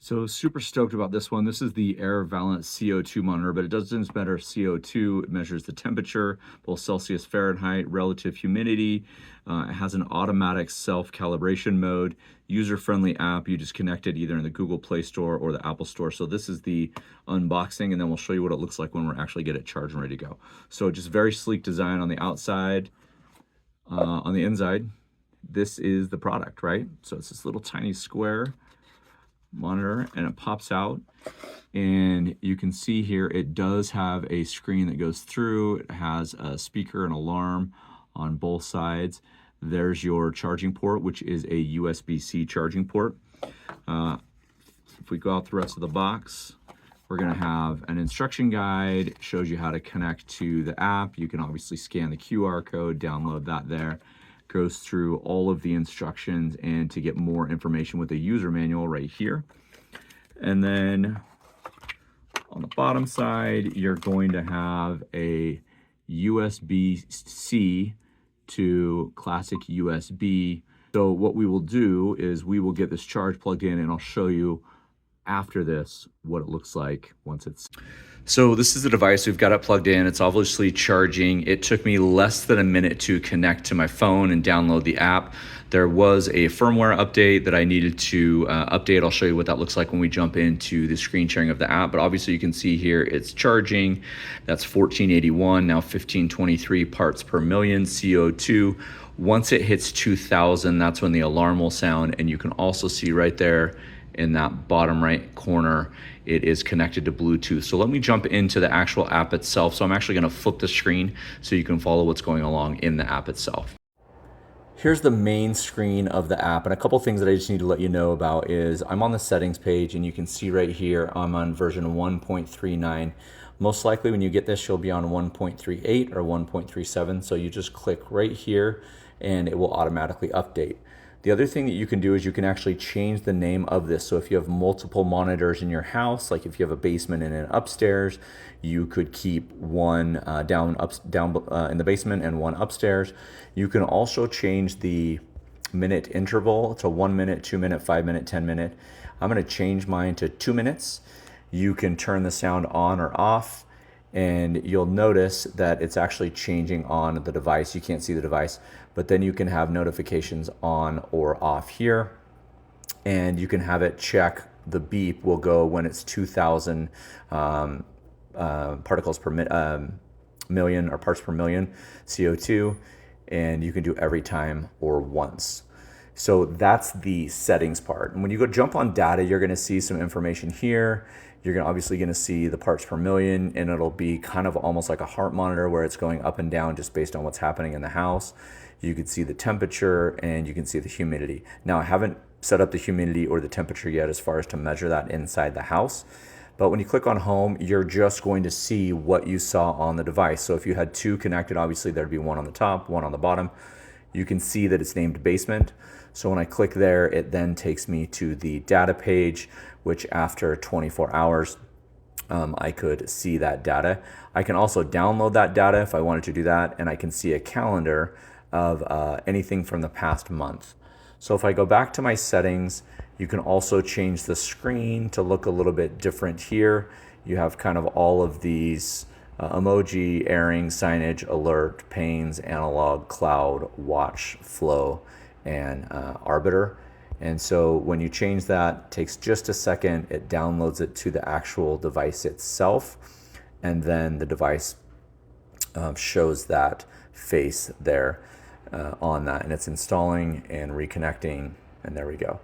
So super stoked about this one. This is the Airvalent CO₂ monitor, but it doesn't matter CO₂. It measures the temperature, both Celsius, Fahrenheit, relative humidity. It has an automatic self-calibration mode, user-friendly app. You just connect it either in the Google Play Store or the Apple Store. So this is the unboxing, and then we'll show you what it looks like when we're actually get it charged and ready to go. So just very sleek design on the outside. On the inside, this is the product, right? So it's this little tiny square monitor, and it pops out, and you can see here it does have a screen that goes through. It has a speaker and alarm on both sides. There's your charging port, which is a USB-C charging port. If we go out the rest of the box, we're going to have an instruction guide, shows you how to connect to the app. You can obviously scan the QR code, download that there. Goes through all of the instructions, and to get more information with the user manual right here. And then on the bottom side, you're going to have a USB-C to classic USB. So what we will do is we will get this charge plugged in, and I'll show you after this what it looks like once it's... So this is the device. We've got it plugged in. It's obviously charging. It took me less than a minute to connect to my phone and download the app. There was a firmware update that I needed to update. I'll show you what that looks like when we jump into the screen sharing of the app. But obviously you can see here it's charging. That's 1481, now 1523 parts per million CO₂. Once it hits 2000, that's when the alarm will sound. And you can also see right there in that bottom right corner, it is connected to Bluetooth. So let me jump into the actual app itself. So I'm actually gonna flip the screen so you can follow what's going along in the app itself. Here's the main screen of the app, and a couple things that I just need to let you know about is I'm on the settings page, and you can see right here I'm on version 1.39. Most likely when you get this, you'll be on 1.38 or 1.37. So you just click right here and it will automatically update. The other thing that you can do is you can actually change the name of this. So if you have multiple monitors in your house, like if you have a basement and an upstairs, you could keep one down in the basement and one upstairs. You can also change the minute interval to 1 minute, 2 minute, 5 minute, 10 minute. I'm gonna change mine to 2 minutes. You can turn the sound on or off, and you'll notice that it's actually changing on the device. You can't see the device, but then you can have notifications on or off here, and you can have it check. The beep will go when it's 2000 particles per million or parts per million CO₂, and you can do every time or once. So that's the settings part. And when you go jump on data, you're gonna see some information here. You're obviously gonna see the parts per million, and it'll be kind of almost like a heart monitor where it's going up and down just based on what's happening in the house. You can see the temperature, and you can see the humidity. Now, I haven't set up the humidity or the temperature yet as far as to measure that inside the house. But when you click on home, you're just going to see what you saw on the device. So if you had two connected, obviously there'd be one on the top, one on the bottom. You can see that it's named basement. So when I click there, it then takes me to the data page, which after 24 hours, I could see that data. I can also download that data if I wanted to do that, and I can see a calendar of anything from the past month. So if I go back to my settings, you can also change the screen to look a little bit different here. You have kind of all of these emoji, airing, signage, alert, panes, analog, cloud, watch, flow, and arbiter. And so when you change that, it takes just a second. It downloads it to the actual device itself, and then the device shows that face there on that, and it's installing and reconnecting, and there we go.